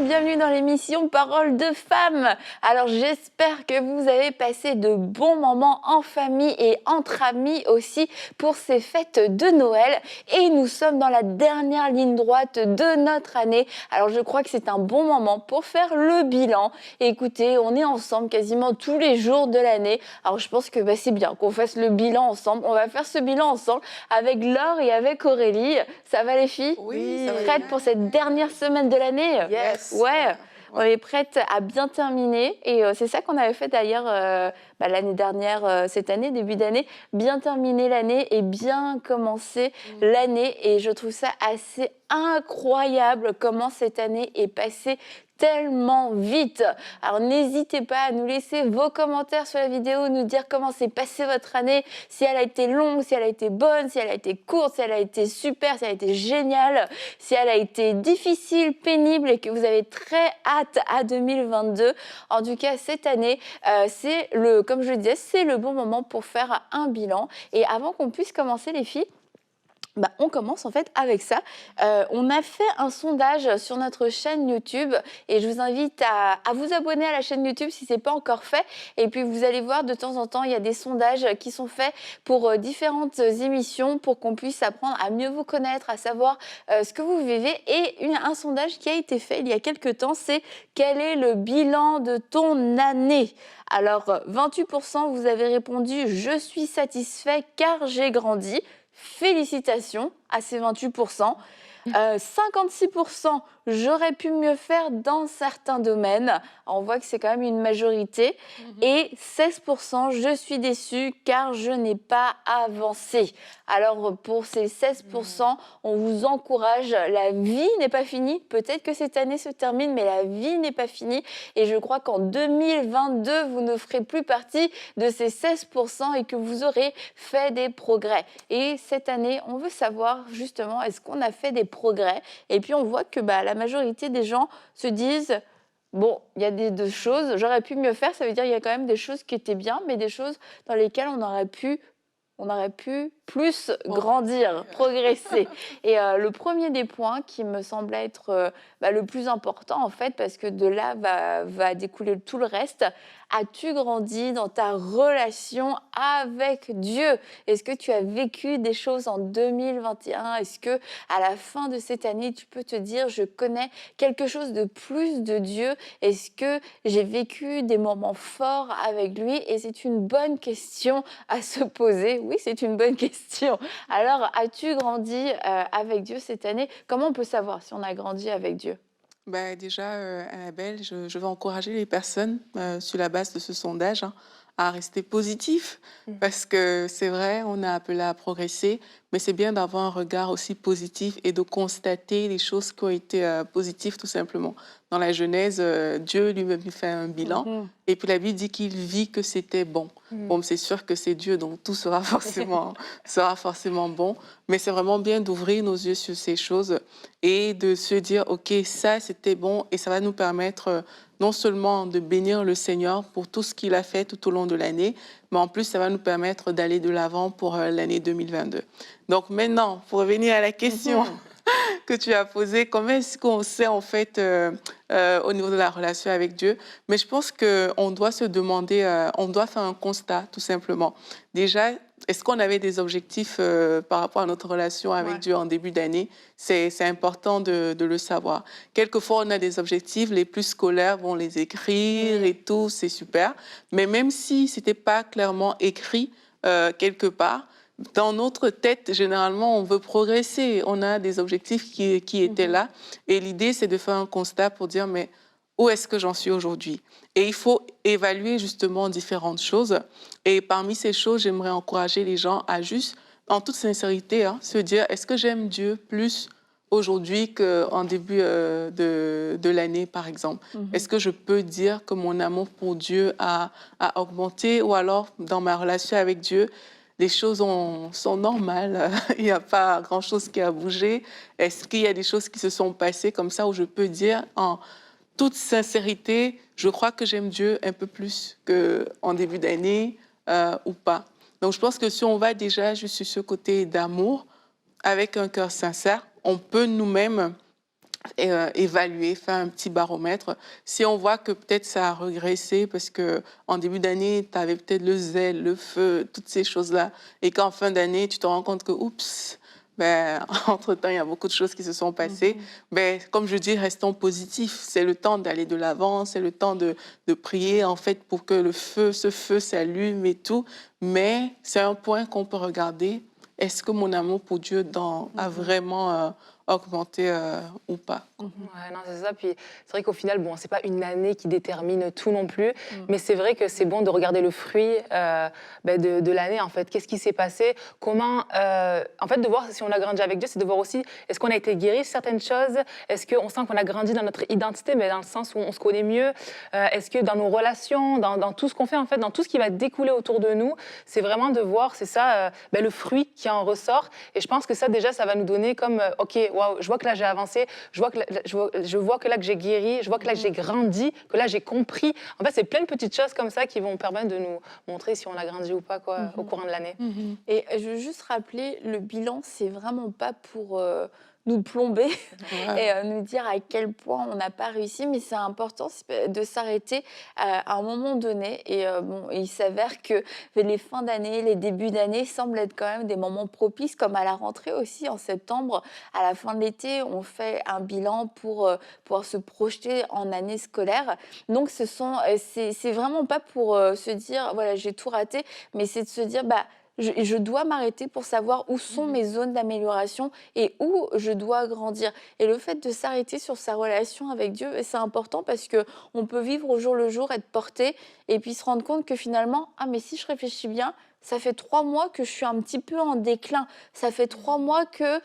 bienvenue dans l'émission Parole de femmes. Alors j'espère que vous avez passé de bons moments en famille et entre amis aussi pour ces fêtes de Noël. Et nous sommes dans la dernière ligne droite de notre année. Alors je crois que c'est un bon moment pour faire le bilan. Et écoutez, on est ensemble quasiment tous les jours de l'année. Alors je pense que c'est bien qu'on fasse le bilan ensemble. On va faire ce bilan ensemble avec Laure et avec Aurélie. Ça va les filles? Oui, ça va Prêtes bien. pour cette dernière semaine de l'année? Yes. Ouais, on est prête à bien terminer. Et c'est ça qu'on avait fait d'ailleurs l'année dernière, cette année, début d'année. Bien terminer l'année et bien commencer l'année. Et je trouve ça assez incroyable comment cette année est passée tellement vite. Alors n'hésitez pas à nous laisser vos commentaires sur la vidéo, nous dire comment s'est passée votre année, si elle a été longue, si elle a été bonne, si elle a été courte, si elle a été super, si elle a été géniale, si elle a été difficile, pénible et que vous avez très hâte à 2022. En tout cas, cette année, comme je le disais, c'est le bon moment pour faire un bilan. Et avant qu'on puisse commencer, les filles, on commence en fait avec ça. On a fait un sondage sur notre chaîne YouTube et je vous invite à vous abonner à la chaîne YouTube si ce n'est pas encore fait. Et puis vous allez voir, de temps en temps, il y a des sondages qui sont faits pour différentes émissions pour qu'on puisse apprendre à mieux vous connaître, à savoir ce que vous vivez. Et un sondage qui a été fait il y a quelques temps, c'est quel est le bilan de ton année? Alors 28% vous avez répondu « Je suis satisfait car j'ai grandi ». Félicitations à ces 28%. 56%, j'aurais pu mieux faire dans certains domaines. On voit que c'est quand même une majorité. Et 16%, je suis déçue car je n'ai pas avancé. Alors pour ces 16%, on vous encourage. La vie n'est pas finie. Peut-être que cette année se termine, mais la vie n'est pas finie. Et je crois qu'en 2022, vous ne ferez plus partie de ces 16% et que vous aurez fait des progrès. Et cette année, on veut savoir justement, est-ce qu'on a fait des progrès? Et puis on voit que la majorité des gens se disent bon, il y a des choses, j'aurais pu mieux faire, ça veut dire qu'il y a quand même des choses qui étaient bien, mais des choses dans lesquelles on aurait pu plus grandir, progresser. Et le premier des points qui me semble être le plus important, en fait, parce que de là va découler tout le reste. As-tu grandi dans ta relation avec Dieu? Est-ce que tu as vécu des choses en 2021? Est-ce que à la fin de cette année, tu peux te dire, je connais quelque chose de plus de Dieu? Est-ce que j'ai vécu des moments forts avec lui? Et c'est une bonne question à se poser. Oui, c'est une bonne question. Alors, as-tu grandi avec Dieu cette année? Comment on peut savoir si on a grandi avec Dieu? Déjà, Annabelle, je vais encourager les personnes sur la base de ce sondage à rester positifs parce que c'est vrai, on a appelé à progresser, mais c'est bien d'avoir un regard aussi positif et de constater les choses qui ont été positives tout simplement. Dans la Genèse, Dieu lui-même fait un bilan et puis la Bible dit qu'il vit que c'était bon. Bon, c'est sûr que c'est Dieu, donc tout sera forcément bon, mais c'est vraiment bien d'ouvrir nos yeux sur ces choses et de se dire, OK, ça, c'était bon et ça va nous permettre non seulement de bénir le Seigneur pour tout ce qu'il a fait tout au long de l'année, mais en plus, ça va nous permettre d'aller de l'avant pour l'année 2022. Donc maintenant, pour revenir à la question que tu as posée, comment est-ce qu'on sait en fait au niveau de la relation avec Dieu? Mais je pense qu'on doit se demander, on doit faire un constat tout simplement. Déjà, est-ce qu'on avait des objectifs par rapport à notre relation avec Dieu en début d'année? C'est important de le savoir. Quelquefois, on a des objectifs, les plus scolaires vont les écrire et tout, c'est super. Mais même si ce n'était pas clairement écrit quelque part, dans notre tête, généralement, on veut progresser. On a des objectifs qui étaient là. Et l'idée, c'est de faire un constat pour dire, mais où est-ce que j'en suis aujourd'hui? Et il faut évaluer justement différentes choses. Et parmi ces choses, j'aimerais encourager les gens à juste, en toute sincérité, se dire, est-ce que j'aime Dieu plus aujourd'hui qu'en début de l'année, par exemple? Est-ce que je peux dire que mon amour pour Dieu a augmenté ou alors, dans ma relation avec Dieu, les choses sont normales, il n'y a pas grand-chose qui a bougé. Est-ce qu'il y a des choses qui se sont passées comme ça où je peux dire en toute sincérité, je crois que j'aime Dieu un peu plus qu'en début d'année ou pas? Donc je pense que si on va déjà juste sur ce côté d'amour, avec un cœur sincère, on peut nous-mêmes évaluer, faire un petit baromètre. Si on voit que peut-être ça a régressé parce que en début d'année, tu avais peut-être le zèle, le feu, toutes ces choses-là, et qu'en fin d'année, tu te rends compte que, oups, ben, entre-temps, il y a beaucoup de choses qui se sont passées. Ben, comme je dis, restons positifs. C'est le temps d'aller de l'avant, c'est le temps de prier, en fait, pour que ce feu s'allume et tout. Mais c'est un point qu'on peut regarder. Est-ce que mon amour pour Dieu a vraiment augmenté ou pas? Ouais, non, c'est ça. Puis c'est vrai qu'au final, bon, c'est pas une année qui détermine tout non plus, mais c'est vrai que c'est bon de regarder le fruit de l'année, en fait. Qu'est-ce qui s'est passé? Comment, en fait, de voir si on a grandi avec Dieu, c'est de voir aussi, est-ce qu'on a été guéri de certaines choses? Est-ce qu'on sent qu'on a grandi dans notre identité, mais dans le sens où on se connaît mieux? Est-ce que dans nos relations, dans tout ce qu'on fait, en fait, dans tout ce qui va découler autour de nous, c'est vraiment de voir, c'est ça, le fruit qui en ressort. Et je pense que ça, déjà, ça va nous donner comme, OK, waouh, je vois que là, j'ai avancé, je vois que là, que j'ai guéri, je vois que là, j'ai grandi, que là, j'ai compris. En fait, c'est plein de petites choses comme ça qui vont permettre de nous montrer si on a grandi ou pas quoi, au courant de l'année. Et je veux juste rappeler, le bilan, c'est vraiment pas pour nous plomber Ouais. et nous dire à quel point on n'a pas réussi, mais c'est important de s'arrêter à un moment donné. Et bon, il s'avère que les fins d'année, les débuts d'année semblent être quand même des moments propices, comme à la rentrée aussi en septembre. À la fin de l'été, on fait un bilan pour pouvoir se projeter en année scolaire. Donc, c'est vraiment pas pour se dire, voilà, j'ai tout raté, mais c'est de se dire, bah, je dois m'arrêter pour savoir où sont mes zones d'amélioration et où je dois grandir. Et le fait de s'arrêter sur sa relation avec Dieu, c'est important parce que on peut vivre au jour le jour, être porté et puis se rendre compte que finalement, ah mais si je réfléchis bien, ça fait 3 mois que je suis un petit peu en déclin. Ça fait 3 mois que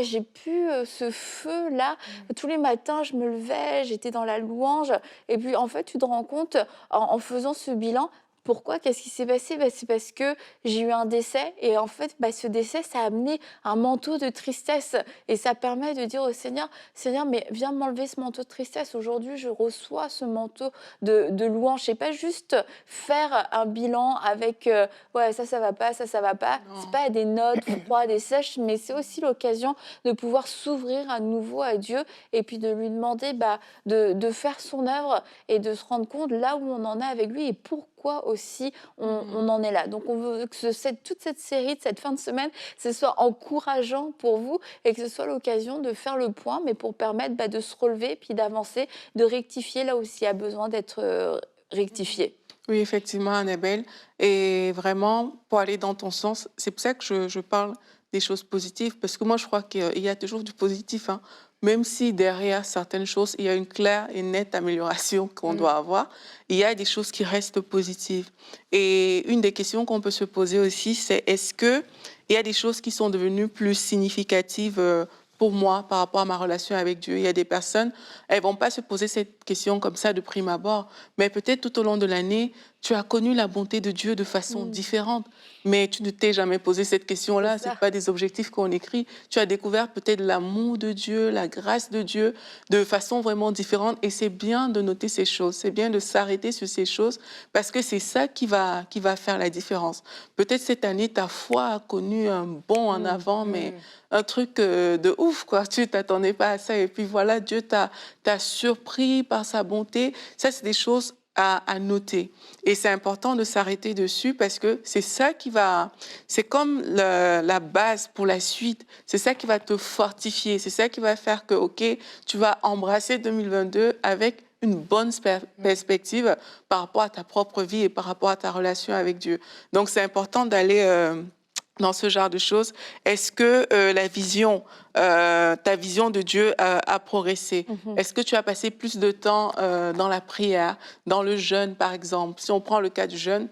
j'ai plus ce feu-là. Tous les matins, je me levais, j'étais dans la louange. Et puis en fait, tu te rends compte en faisant ce bilan, pourquoi? Qu'est-ce qui s'est passé? Bah, c'est parce que j'ai eu un décès et en fait, bah, ce décès, ça a amené un manteau de tristesse et ça permet de dire au Seigneur: «Seigneur, mais viens m'enlever ce manteau de tristesse. Aujourd'hui, je reçois ce manteau de louange». C'est pas juste faire un bilan avec, «Ouais, ça va pas, ça va pas». C'est Non. pas des notes froides et sèches, mais c'est aussi l'occasion de pouvoir s'ouvrir à nouveau à Dieu et puis de lui demander, bah, de faire son œuvre et de se rendre compte là où on en est avec lui et pourquoi aussi on en est là. Donc on veut que toute cette série de cette fin de semaine, ce soit encourageant pour vous et que ce soit l'occasion de faire le point, mais pour permettre de se relever, puis d'avancer, de rectifier là où il y a besoin d'être rectifié. Oui, effectivement, Annabelle. Et vraiment, pour aller dans ton sens, c'est pour ça que je parle des choses positives, parce que moi, je crois qu'il y a toujours du positif, hein. Même si derrière certaines choses, il y a une claire et nette amélioration qu'on doit avoir, il y a des choses qui restent positives. Et une des questions qu'on peut se poser aussi, c'est est-ce que il y a des choses qui sont devenues plus significatives pour moi par rapport à ma relation avec Dieu? Il y a des personnes, elles vont pas se poser cette question comme ça de prime abord, mais peut-être tout au long de l'année, tu as connu la bonté de Dieu de façon différente, mais tu ne t'es jamais posé cette question-là. C'est C'est ça. pas des objectifs qu'on écrit. Tu as découvert peut-être l'amour de Dieu, la grâce de Dieu de façon vraiment différente. Et c'est bien de noter ces choses. C'est bien de s'arrêter sur ces choses parce que c'est ça qui va faire la différence. Peut-être cette année, ta foi a connu un bond en avant, mais un truc de ouf, quoi. Tu t'attendais pas à ça. Et puis voilà, Dieu t'a surpris par sa bonté. Ça, c'est des choses à noter. Et c'est important de s'arrêter dessus parce que c'est ça qui va, c'est comme la base pour la suite. C'est ça qui va te fortifier. C'est ça qui va faire que, OK, tu vas embrasser 2022 avec une bonne perspective par rapport à ta propre vie et par rapport à ta relation avec Dieu. Donc, c'est important d'aller dans ce genre de choses. Est-ce que ta vision de Dieu a progressé? Est-ce que tu as passé plus de temps dans la prière, dans le jeûne, par exemple? Si on prend le cas du jeûne,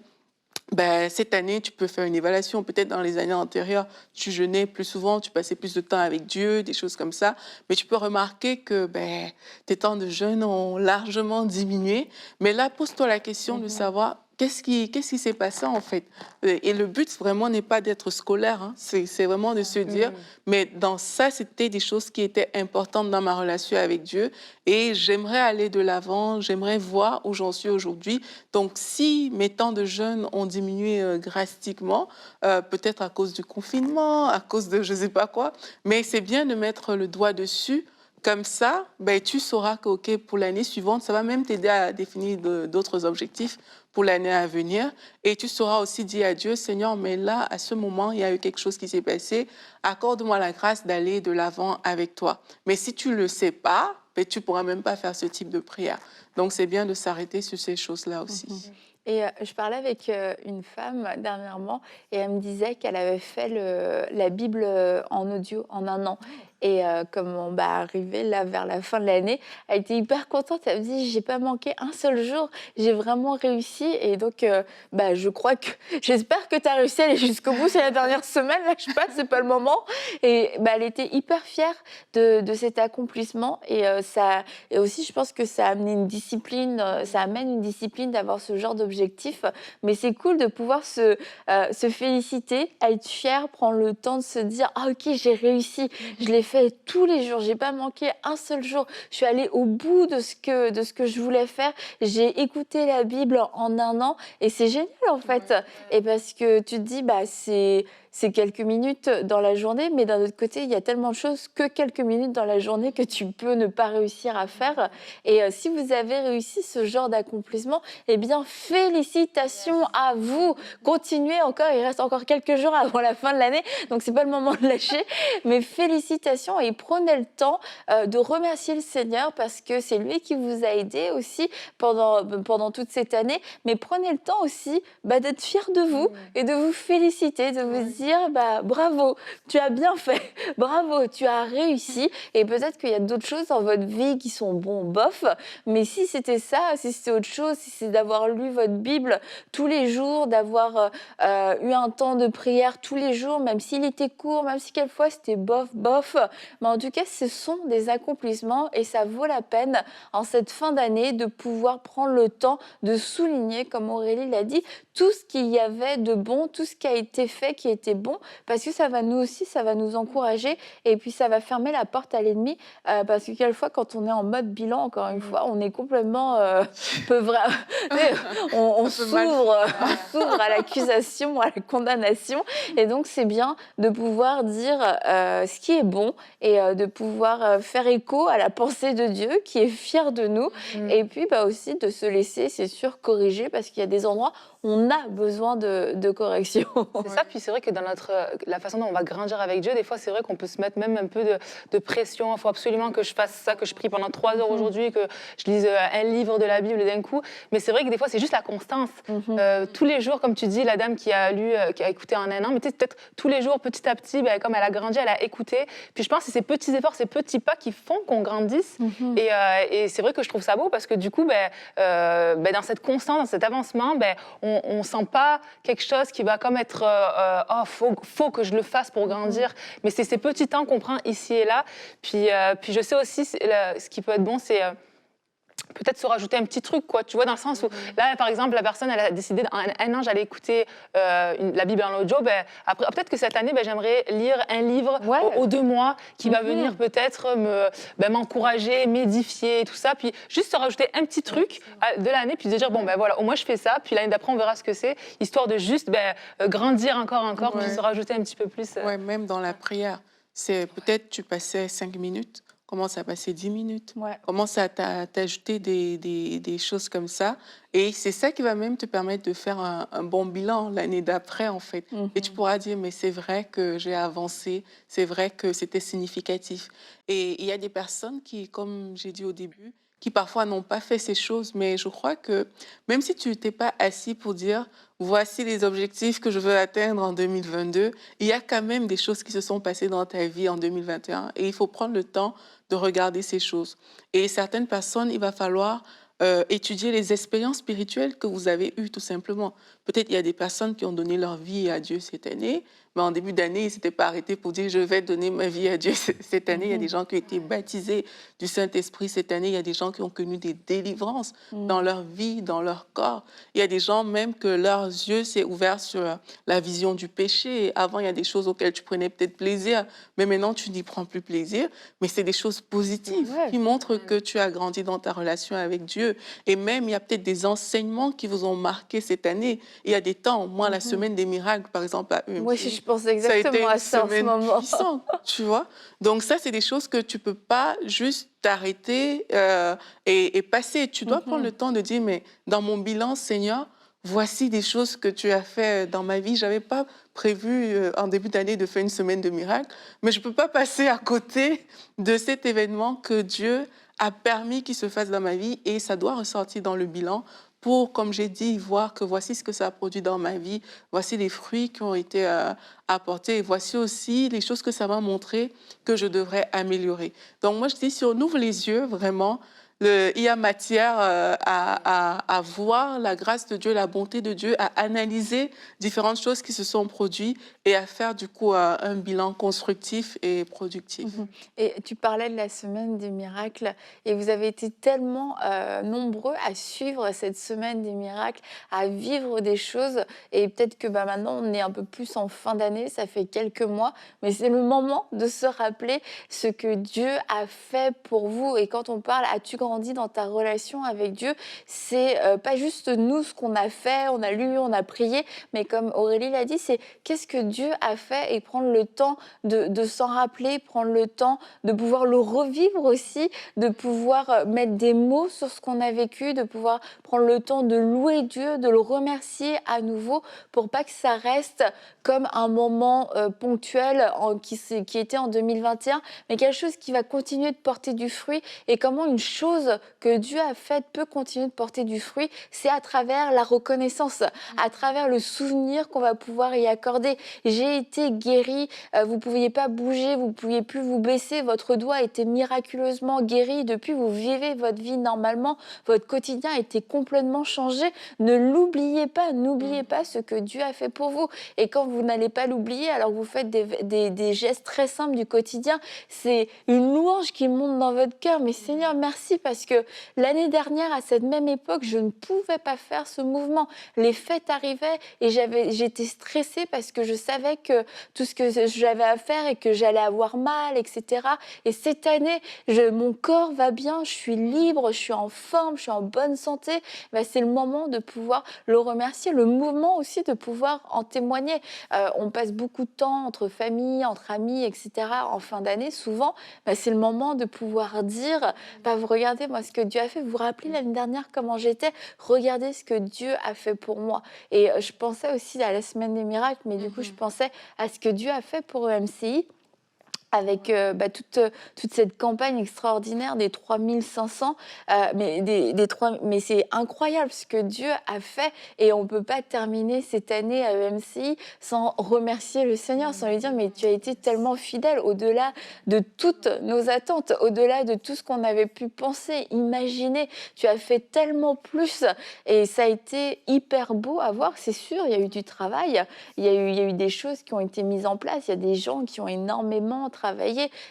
ben, cette année, tu peux faire une évaluation. Peut-être dans les années antérieures, tu jeûnais plus souvent, tu passais plus de temps avec Dieu, des choses comme ça. Mais tu peux remarquer que ben, tes temps de jeûne ont largement diminué. Mais là, pose-toi la question de savoir qu'est-ce qui s'est passé en fait. Et le but vraiment n'est pas d'être scolaire, hein. C'est vraiment de se dire, mais dans ça, c'était des choses qui étaient importantes dans ma relation avec Dieu. Et j'aimerais aller de l'avant, j'aimerais voir où j'en suis aujourd'hui. Donc, si mes temps de jeûne ont diminué drastiquement, peut-être à cause du confinement, à cause de je ne sais pas quoi, mais c'est bien de mettre le doigt dessus comme ça, ben, tu sauras que ok, pour l'année suivante, ça va même t'aider à définir d'autres objectifs pour l'année à venir. Et tu sauras aussi dire à Dieu, Seigneur, mais là, à ce moment, il y a eu quelque chose qui s'est passé. Accorde-moi la grâce d'aller de l'avant avec toi. Mais si tu ne le sais pas, ben, tu ne pourras même pas faire ce type de prière. Donc, c'est bien de s'arrêter sur ces choses-là aussi. Et je parlais avec une femme dernièrement et elle me disait qu'elle avait fait la Bible en audio en un an. Et comme on va arriver là vers la fin de l'année, elle était hyper contente. Elle me dit, j'ai pas manqué un seul jour, j'ai vraiment réussi. Et donc, je crois que, j'espère que tu as réussi à aller jusqu'au bout. C'est la dernière semaine, là, je sais pas, c'est pas le moment. Et elle était hyper fière de cet accomplissement. Et et aussi, je pense que ça a amené une discipline, ça amène une discipline d'avoir ce genre d'objectif. Mais c'est cool de pouvoir se féliciter, être fier, prendre le temps de se dire, ah ok, j'ai réussi, je l'ai fait tous les jours, j'ai pas manqué un seul jour. Je suis allée au bout de ce que je voulais faire. J'ai écouté la Bible en un an et c'est génial en fait. Et parce que tu te dis, c'est quelques minutes dans la journée, mais d'un autre côté, il y a tellement de choses que quelques minutes dans la journée que tu peux ne pas réussir à faire. Et si vous avez réussi ce genre d'accomplissement, eh bien, félicitations à vous. Continuez encore, il reste encore quelques jours avant la fin de l'année, donc c'est pas le moment de lâcher, mais félicitations et prenez le temps de remercier le Seigneur parce que c'est lui qui vous a aidé aussi pendant toute cette année, mais prenez le temps aussi d'être fier de vous et de vous féliciter, de vous dire bravo, tu as bien fait, bravo, tu as réussi. Et peut-être qu'il y a d'autres choses dans votre vie qui sont bof, mais si c'était ça, si c'était autre chose, si c'est d'avoir lu votre Bible tous les jours, d'avoir eu un temps de prière tous les jours, même s'il était court, même si quelquefois c'était bof, mais en tout cas ce sont des accomplissements et ça vaut la peine en cette fin d'année de pouvoir prendre le temps de souligner, comme Aurélie l'a dit, tout ce qu'il y avait de bon, tout ce qui a été fait qui était bon, parce que ça va nous aussi, ça va nous encourager et puis ça va fermer la porte à l'ennemi, parce que quelquefois quand on est en mode bilan, encore une fois, on est complètement on s'ouvre à l'accusation, à la condamnation, et donc c'est bien de pouvoir dire ce qui est bon et de pouvoir faire écho à la pensée de Dieu qui est fier de nous, et puis aussi de se laisser, c'est sûr, corriger, parce qu'il y a des endroits où on a besoin de correction. C'est ça, puis c'est vrai que dans la façon dont on va grandir avec Dieu, des fois c'est vrai qu'on peut se mettre même un peu de pression. Il faut absolument que je fasse ça, que je prie pendant 3 heures aujourd'hui, que je lise un livre de la Bible d'un coup. Mais c'est vrai que des fois c'est juste la constance. Tous les jours, comme tu dis, la dame qui a écouté en un an, mais peut-être tous les jours, petit à petit, comme elle a grandi, elle a écouté. Puis je pense que c'est ces petits efforts, ces petits pas qui font qu'on grandisse. Et c'est vrai que je trouve ça beau parce que du coup, dans cette constance, dans cet avancement, on sent pas quelque chose qui va comme être faut que je le fasse pour grandir, mais c'est ces petits temps qu'on prend ici et là. Puis je sais aussi ce qui peut être bon, c'est peut-être se rajouter un petit truc, quoi, tu vois, dans le sens où, là, par exemple, la personne, elle a décidé, en un an, j'allais écouter la Bible en audio, après, peut-être que cette année, j'aimerais lire un livre aux 2 mois qui va venir peut-être m'encourager, m'édifier et tout ça, puis juste se rajouter un petit truc de l'année, puis se dire, voilà, au moins je fais ça, puis l'année d'après, on verra ce que c'est, histoire de juste grandir encore, puis se rajouter un petit peu plus. Ouais, même dans la prière, c'est peut-être tu passais 5 minutes, commence à passer 10 minutes, commence à t'ajouter des choses comme ça. Et c'est ça qui va même te permettre de faire un bon bilan l'année d'après, en fait. Et tu pourras dire, mais c'est vrai que j'ai avancé, c'est vrai que c'était significatif. Et il y a des personnes qui, comme j'ai dit au début, qui parfois n'ont pas fait ces choses, mais je crois que même si tu t'es pas assis pour dire voici les objectifs que je veux atteindre en 2022, il y a quand même des choses qui se sont passées dans ta vie en 2021 et il faut prendre le temps de regarder ces choses. Et certaines personnes, il va falloir étudier les expériences spirituelles que vous avez eues, tout simplement. Peut-être il y a des personnes qui ont donné leur vie à Dieu cette année, mais en début d'année, ils ne s'étaient pas arrêtés pour dire « je vais donner ma vie à Dieu cette année ». Il y a des gens qui ont été baptisés du Saint-Esprit cette année. Il y a des gens qui ont connu des délivrances dans leur vie, dans leur corps. Il y a des gens même que leurs yeux s'est ouvert sur la vision du péché. Avant, il y a des choses auxquelles tu prenais peut-être plaisir, mais maintenant, tu n'y prends plus plaisir. Mais c'est des choses positives qui montrent que tu as grandi dans ta relation avec Dieu. Et même, il y a peut-être des enseignements qui vous ont marqué cette année. Il y a des temps, moi, la Mhm. semaine des miracles, par exemple, à Moi aussi, EMC, je pense ça a été exactement à une ça en ce semaine moment. puissante, tu vois. Donc ça, c'est des choses que tu peux pas juste t'arrêter et passer. Tu dois prendre Mhm. le temps de dire, mais dans mon bilan, Seigneur, voici des choses que tu as fait dans ma vie. J'avais pas prévu en début d'année de faire une semaine de miracles, mais je peux pas passer à côté de cet événement que Dieu a permis qu'il se fasse dans ma vie et ça doit ressortir dans le bilan pour, comme j'ai dit, voir que voici ce que ça a produit dans ma vie, voici les fruits qui ont été apportés et voici aussi les choses que ça m'a montré que je devrais améliorer. Donc moi, je dis, si on ouvre les yeux, vraiment, il y a matière à voir la grâce de Dieu, la bonté de Dieu, à analyser différentes choses qui se sont produites et à faire du coup un bilan constructif et productif. Mhm. Et tu parlais de la semaine des miracles et vous avez été tellement nombreux à suivre cette semaine des miracles, à vivre des choses et peut-être que maintenant on est un peu plus en fin d'année, ça fait quelques mois, mais c'est le moment de se rappeler ce que Dieu a fait pour vous. Et quand on parle, as-tu grandi dans ta relation avec Dieu, c'est pas juste nous ce qu'on a fait, on a lu, on a prié, mais comme Aurélie l'a dit, c'est qu'est-ce que Dieu a fait et prendre le temps de s'en rappeler, prendre le temps de pouvoir le revivre aussi, de pouvoir mettre des mots sur ce qu'on a vécu, de pouvoir prendre le temps de louer Dieu, de le remercier à nouveau pour pas que ça reste comme un moment ponctuel qui était en 2021, mais quelque chose qui va continuer de porter du fruit. Et comment une chose que Dieu a faite peut continuer de porter du fruit, c'est à travers la reconnaissance, à travers le souvenir qu'on va pouvoir y accorder. J'ai été guérie, vous ne pouviez pas bouger, vous ne pouviez plus vous baisser, votre doigt a été miraculeusement guéri, depuis vous vivez votre vie normalement, votre quotidien a été complètement changé. Ne l'oubliez pas, n'oubliez pas ce que Dieu a fait pour vous. Et quand vous n'allez pas l'oublier, alors vous faites des gestes très simples du quotidien, c'est une louange qui monte dans votre cœur. Mais Seigneur, merci parce que l'année dernière, à cette même époque, je ne pouvais pas faire ce mouvement. Les fêtes arrivaient et j'étais stressée parce que je savais que tout ce que j'avais à faire et que j'allais avoir mal, etc. Et cette année, mon corps va bien, je suis libre, je suis en forme, je suis en bonne santé. Ben, c'est le moment de pouvoir le remercier, le moment aussi de pouvoir en témoigner. On passe beaucoup de temps entre famille, entre amis, etc. en fin d'année, souvent. Ben, c'est le moment de pouvoir dire, ben, vous regardez moi ce que Dieu a fait, vous vous rappelez l'année dernière comment j'étais, regardez ce que Dieu a fait pour moi. Et je pensais aussi à la semaine des miracles, mais du coup je pensais à ce que Dieu a fait pour MCI avec toute cette campagne extraordinaire des 3500, mais c'est incroyable ce que Dieu a fait et on ne peut pas terminer cette année à EMCI sans remercier le Seigneur, sans lui dire mais tu as été tellement fidèle au-delà de toutes nos attentes, au-delà de tout ce qu'on avait pu penser, imaginer, tu as fait tellement plus et ça a été hyper beau à voir, c'est sûr, il y a eu du travail, il y a eu des choses qui ont été mises en place, il y a des gens qui ont énormément travaillé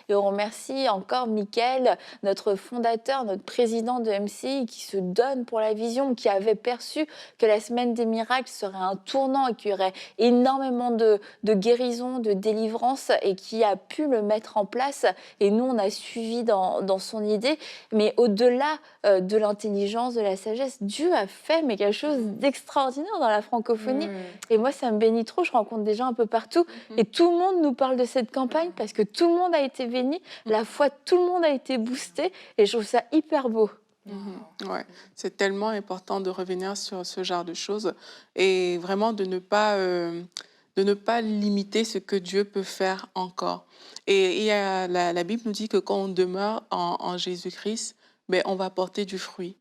et on remercie encore Mickaël, notre fondateur, notre président de MCI qui se donne pour la vision, qui avait perçu que la semaine des miracles serait un tournant et qu'il y aurait énormément de guérison, de délivrance et qui a pu le mettre en place et nous on a suivi dans son idée, mais au-delà de l'intelligence, de la sagesse, Dieu a fait mais quelque chose d'extraordinaire dans la francophonie et moi ça me bénit trop, je rencontre des gens un peu partout et tout le monde nous parle de cette campagne parce que tout le monde a été béni, la foi de tout le monde a été boostée et je trouve ça hyper beau. Ouais, c'est tellement important de revenir sur ce genre de choses et vraiment de ne pas limiter ce que Dieu peut faire encore. Et la Bible nous dit que quand on demeure en Jésus-Christ, ben, on va porter du fruit.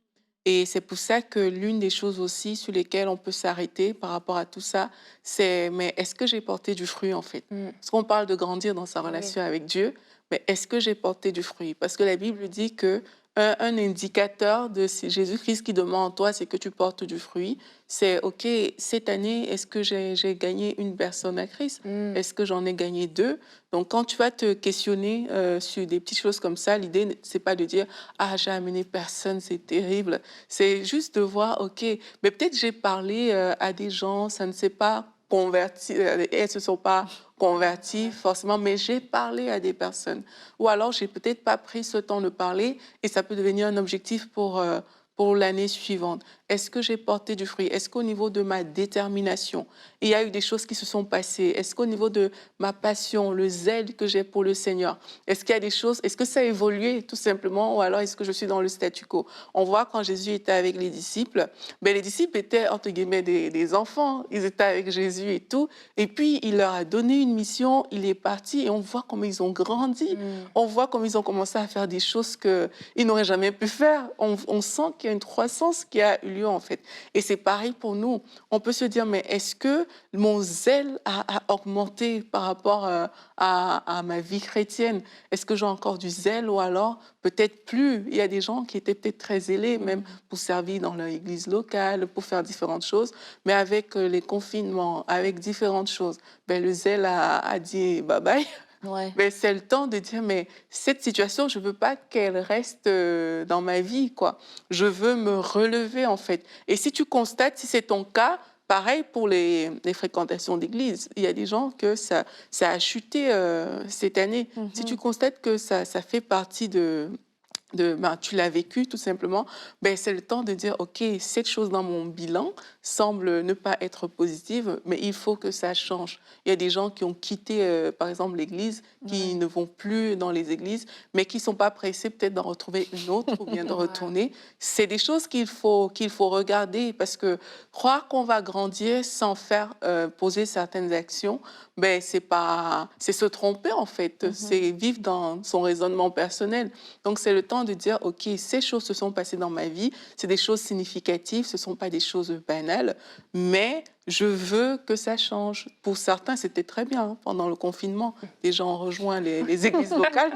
Et c'est pour ça que l'une des choses aussi sur lesquelles on peut s'arrêter par rapport à tout ça, c'est mais est-ce que j'ai porté du fruit en fait? Parce qu'on parle de grandir dans sa Oui. relation avec Dieu, mais est-ce que j'ai porté du fruit? Parce que la Bible dit que un indicateur de Jésus-Christ qui demande en toi, c'est que tu portes du fruit. C'est OK, cette année, est-ce que j'ai gagné une personne à Christ? Est-ce que j'en ai gagné deux? Donc, quand tu vas te questionner sur des petites choses comme ça, l'idée, c'est pas de dire ah, j'ai amené personne, c'est terrible. C'est juste de voir OK, mais peut-être j'ai parlé à des gens, ça ne s'est pas converti, elles se sont pas converties forcément, mais j'ai parlé à des personnes. Ou alors, j'ai peut-être pas pris ce temps de parler et ça peut devenir un objectif pour l'année suivante? Est-ce que j'ai porté du fruit? Est-ce qu'au niveau de ma détermination, il y a eu des choses qui se sont passées? Est-ce qu'au niveau de ma passion, le zèle que j'ai pour le Seigneur, est-ce qu'il y a des choses, est-ce que ça a évolué tout simplement, ou alors est-ce que je suis dans le statu quo? On voit quand Jésus était avec les disciples, ben, les disciples étaient entre guillemets des enfants, ils étaient avec Jésus et tout, et puis il leur a donné une mission, il est parti et on voit comment ils ont grandi, on voit comment ils ont commencé à faire des choses qu'ils n'auraient jamais pu faire. On sent qu'il y a une croissance qui a eu lieu en fait. Et c'est pareil pour nous. On peut se dire, mais est-ce que mon zèle a augmenté par rapport à ma vie chrétienne? Est-ce que j'ai encore du zèle ou alors peut-être plus? Il y a des gens qui étaient peut-être très zélés, même pour servir dans leur église locale, pour faire différentes choses, mais avec les confinements, avec différentes choses, ben, le zèle a dit bye-bye. Ouais. Mais c'est le temps de dire, mais cette situation, je ne veux pas qu'elle reste dans ma vie, quoi. Je veux me relever, en fait. Et si tu constates, si c'est ton cas, pareil pour les fréquentations d'église. Il y a des gens que ça a chuté cette année. Si tu constates que ça fait partie ben, tu l'as vécu tout simplement, ben, c'est le temps de dire, OK, cette chose dans mon bilan semble ne pas être positive, mais il faut que ça change. Il y a des gens qui ont quitté, par exemple, l'église, qui ne vont plus dans les églises, mais qui ne sont pas pressés peut-être d'en retrouver une autre ou bien de retourner. C'est des choses qu'il faut regarder parce que croire qu'on va grandir sans faire poser certaines actions, ben, c'est se tromper en fait, c'est vivre dans son raisonnement personnel. Donc c'est le temps de dire, OK, ces choses se sont passées dans ma vie, c'est des choses significatives, ce ne sont pas des choses banales, mais je veux que ça change. Pour certains, c'était très bien hein, pendant le confinement. Les gens ont rejoint les églises locales.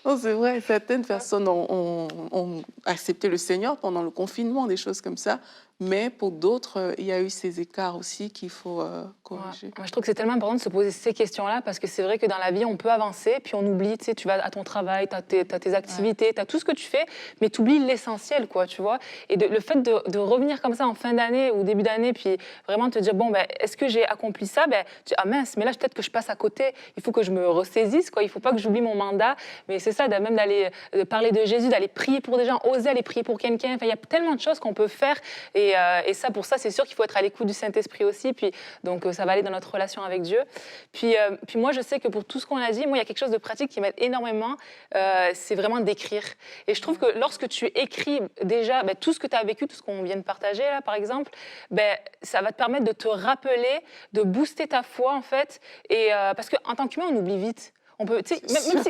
Non, c'est vrai, certaines personnes ont accepté le Seigneur pendant le confinement, des choses comme ça. Mais pour d'autres, il y a eu ces écarts aussi qu'il faut corriger. Ouais. Moi, je trouve que c'est tellement important de se poser ces questions-là parce que c'est vrai que dans la vie, on peut avancer, puis on oublie, tu sais, tu vas à ton travail, tu as tes activités, tu as tout ce que tu fais, mais tu oublies l'essentiel, quoi, tu vois. Et le fait de revenir comme ça en fin d'année ou début d'année, puis vraiment te dire, bon, ben, est-ce que j'ai accompli ça? Ben, ah mince, mais là, peut-être que je passe à côté, il faut que je me ressaisisse, quoi. Il ne faut pas que j'oublie mon mandat. Mais c'est ça, même d'aller parler de Jésus, d'aller prier pour des gens, oser aller prier pour quelqu'un. Enfin, il y a tellement de choses qu'on peut faire. Et ça, pour ça, c'est sûr qu'il faut être à l'écoute du Saint-Esprit aussi. Puis, donc, ça va aller dans notre relation avec Dieu. Puis moi, je sais que pour tout ce qu'on a dit, moi, il y a quelque chose de pratique qui m'aide énormément. C'est vraiment d'écrire. Et je trouve que lorsque tu écris déjà ben, tout ce que tu as vécu, tout ce qu'on vient de partager, là, par exemple, ben, ça va te permettre de te rappeler, de booster ta foi, en fait. Et, parce qu'en tant qu'humain, on oublie vite. On peut,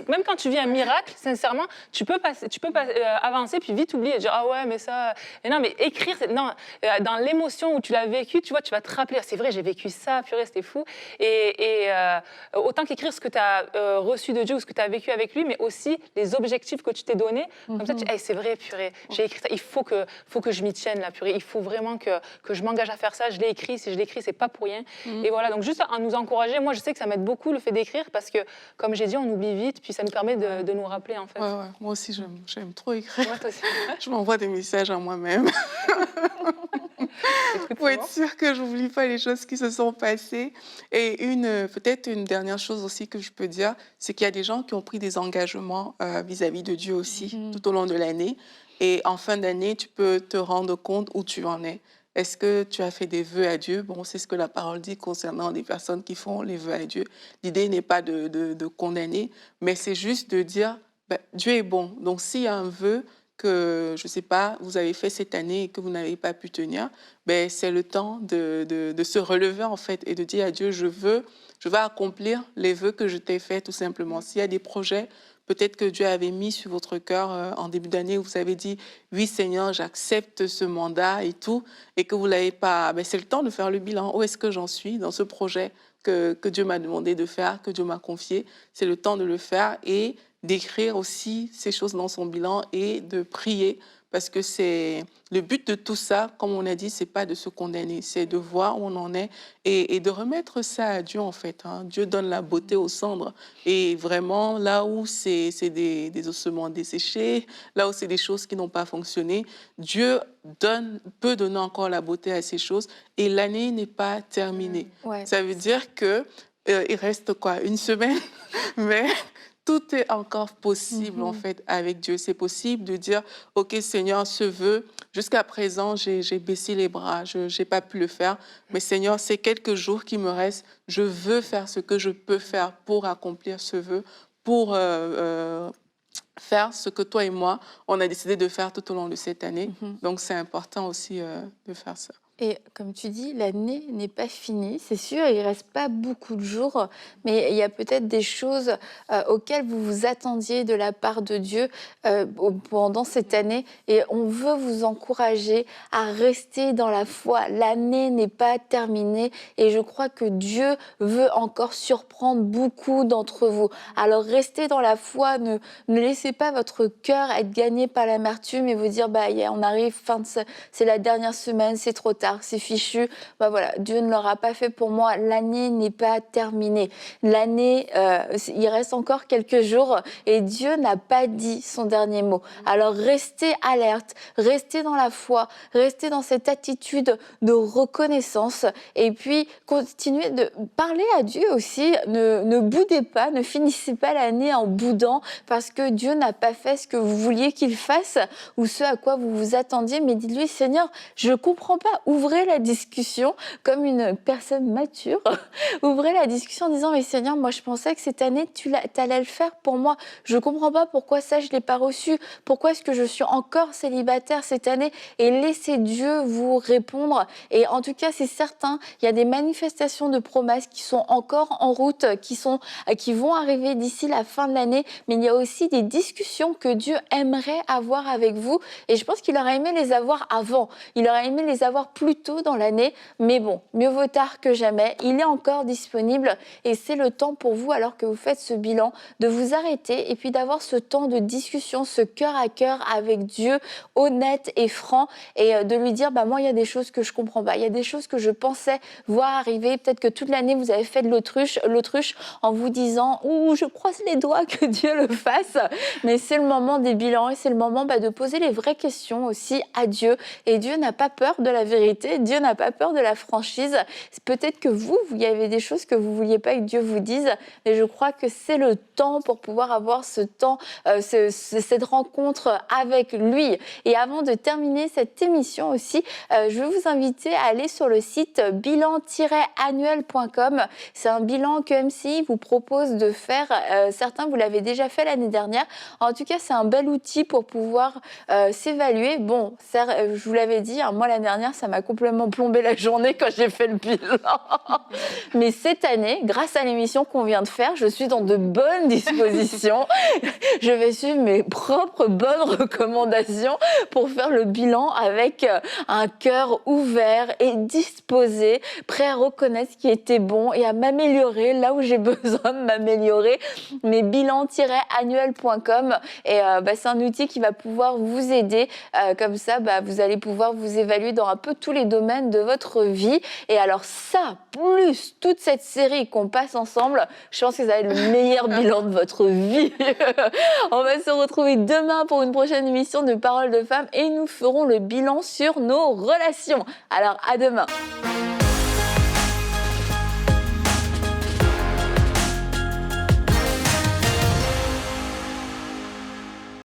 même quand tu vis un miracle, sincèrement, tu peux avancer puis vite oublier et dire ah ouais mais ça. Mais non, mais écrire, dans l'émotion où tu l'as vécu, tu vois, tu vas te rappeler c'est vrai j'ai vécu ça, purée c'était fou. Et autant qu'écrire ce que tu as reçu de Dieu ou ce que tu as vécu avec lui, mais aussi les objectifs que tu t'es donnés. Comme ça, hey, c'est vrai purée, j'ai écrit ça. Il faut que je m'y tienne là purée. Il faut vraiment que je m'engage à faire ça. Je l'ai écrit. Si je l'écris, c'est pas pour rien. Et voilà. Donc juste à nous encourager. Moi, je sais que ça m'aide beaucoup le fait d'écrire parce que comme j'ai dit, on oublie vite, puis ça nous permet de nous rappeler, en fait. Ouais. Moi aussi, j'aime trop écrire. Ouais, toi aussi. Je m'envoie des messages à moi-même pour être sûre que je n'oublie pas les choses qui se sont passées. Et peut-être une dernière chose aussi que je peux dire, c'est qu'il y a des gens qui ont pris des engagements vis-à-vis de Dieu aussi tout au long de l'année. Et en fin d'année, tu peux te rendre compte où tu en es. Est-ce que tu as fait des vœux à Dieu? Bon, c'est ce que la parole dit concernant les personnes qui font les vœux à Dieu. L'idée n'est pas de condamner, mais c'est juste de dire, ben, Dieu est bon. Donc, s'il y a un vœu que, je ne sais pas, vous avez fait cette année et que vous n'avez pas pu tenir, ben, c'est le temps de se relever, en fait, et de dire à Dieu, je veux accomplir les vœux que je t'ai faits, tout simplement. S'il y a des projets, peut-être que Dieu avait mis sur votre cœur en début d'année, où vous avez dit, oui Seigneur, j'accepte ce mandat et tout, et que vous ne l'avez pas, ben, c'est le temps de faire le bilan. Où est-ce que j'en suis dans ce projet que Dieu m'a demandé de faire, que Dieu m'a confié? C'est le temps de le faire et d'écrire aussi ces choses dans son bilan et de prier. Parce que c'est le but de tout ça, comme on a dit, c'est pas de se condamner, c'est de voir où on en est et de remettre ça à Dieu en fait. Hein. Dieu donne la beauté aux cendres et vraiment là où c'est des ossements desséchés, là où c'est des choses qui n'ont pas fonctionné, Dieu peut donner encore la beauté à ces choses et l'année n'est pas terminée. Ouais. Ça veut dire que il reste quoi, une semaine, mais tout est encore possible, en fait, avec Dieu. C'est possible de dire, OK, Seigneur, ce vœu, jusqu'à présent, j'ai baissé les bras, je n'ai pas pu le faire. Mais Seigneur, ces quelques jours qui me restent, je veux faire ce que je peux faire pour accomplir ce vœu, pour faire ce que toi et moi, on a décidé de faire tout au long de cette année. Donc, c'est important aussi de faire ça. Et comme tu dis, l'année n'est pas finie, c'est sûr, il ne reste pas beaucoup de jours, mais il y a peut-être des choses auxquelles vous vous attendiez de la part de Dieu pendant cette année, et on veut vous encourager à rester dans la foi. L'année n'est pas terminée, et je crois que Dieu veut encore surprendre beaucoup d'entre vous. Alors restez dans la foi, ne laissez pas votre cœur être gagné par l'amertume et vous dire, on arrive, c'est la dernière semaine, c'est trop tard, c'est fichu, voilà, Dieu ne l'aura pas fait pour moi, l'année n'est pas terminée. L'année, il reste encore quelques jours et Dieu n'a pas dit son dernier mot. Alors restez alerte, restez dans la foi, restez dans cette attitude de reconnaissance et puis continuez de parler à Dieu aussi, ne boudez pas, ne finissez pas l'année en boudant parce que Dieu n'a pas fait ce que vous vouliez qu'il fasse ou ce à quoi vous vous attendiez, mais dites-lui, Seigneur, je ne comprends pas. Ouvrez la discussion comme une personne mature. Ouvrez la discussion en disant, mais Seigneur, moi je pensais que cette année, tu allais le faire pour moi. Je ne comprends pas pourquoi ça, je ne l'ai pas reçu. Pourquoi est-ce que je suis encore célibataire cette année? Et laissez Dieu vous répondre. Et en tout cas, c'est certain, il y a des manifestations de promesses qui sont encore en route, qui vont arriver d'ici la fin de l'année. Mais il y a aussi des discussions que Dieu aimerait avoir avec vous. Et je pense qu'il aurait aimé les avoir avant. Il aurait aimé les avoir plus tôt dans l'année. Mais bon, mieux vaut tard que jamais. Il est encore disponible. Et c'est le temps pour vous, alors que vous faites ce bilan, de vous arrêter et puis d'avoir ce temps de discussion, ce cœur à cœur avec Dieu, honnête et franc. Et de lui dire, moi, il y a des choses que je comprends pas. Il y a des choses que je pensais voir arriver. Peut-être que toute l'année, vous avez fait de l'autruche en vous disant, je croise les doigts que Dieu le fasse. Mais c'est le moment des bilans et c'est le moment de poser les vraies questions aussi à Dieu. Et Dieu n'a pas peur de la vérité, Dieu n'a pas peur de la franchise. Peut-être que vous y avez des choses que vous ne vouliez pas que Dieu vous dise, mais je crois que c'est le temps pour pouvoir avoir ce temps, cette rencontre avec lui. Et avant de terminer cette émission aussi, je veux vous inviter à aller sur le site bilan-annuel.com. C'est un bilan que MCI vous propose de faire. Certains, vous l'avez déjà fait l'année dernière. En tout cas, c'est un bel outil pour pouvoir s'évaluer. Bon, je vous l'avais dit, moi l'année dernière, ça m'a complètement plombé la journée quand j'ai fait le bilan. Mais cette année, grâce à l'émission qu'on vient de faire, je suis dans de bonnes dispositions. Je vais suivre mes propres bonnes recommandations pour faire le bilan avec un cœur ouvert et disposé, prêt à reconnaître ce qui était bon et à m'améliorer là où j'ai besoin de m'améliorer. Mais bilan-annuel.com, et c'est un outil qui va pouvoir vous aider. Comme ça, vous allez pouvoir vous évaluer dans un peu tous les domaines de votre vie. Et alors ça, plus toute cette série qu'on passe ensemble, je pense que ça va être le meilleur bilan de votre vie. On va se retrouver demain pour une prochaine émission de Paroles de Femmes et nous ferons le bilan sur nos relations. Alors à demain.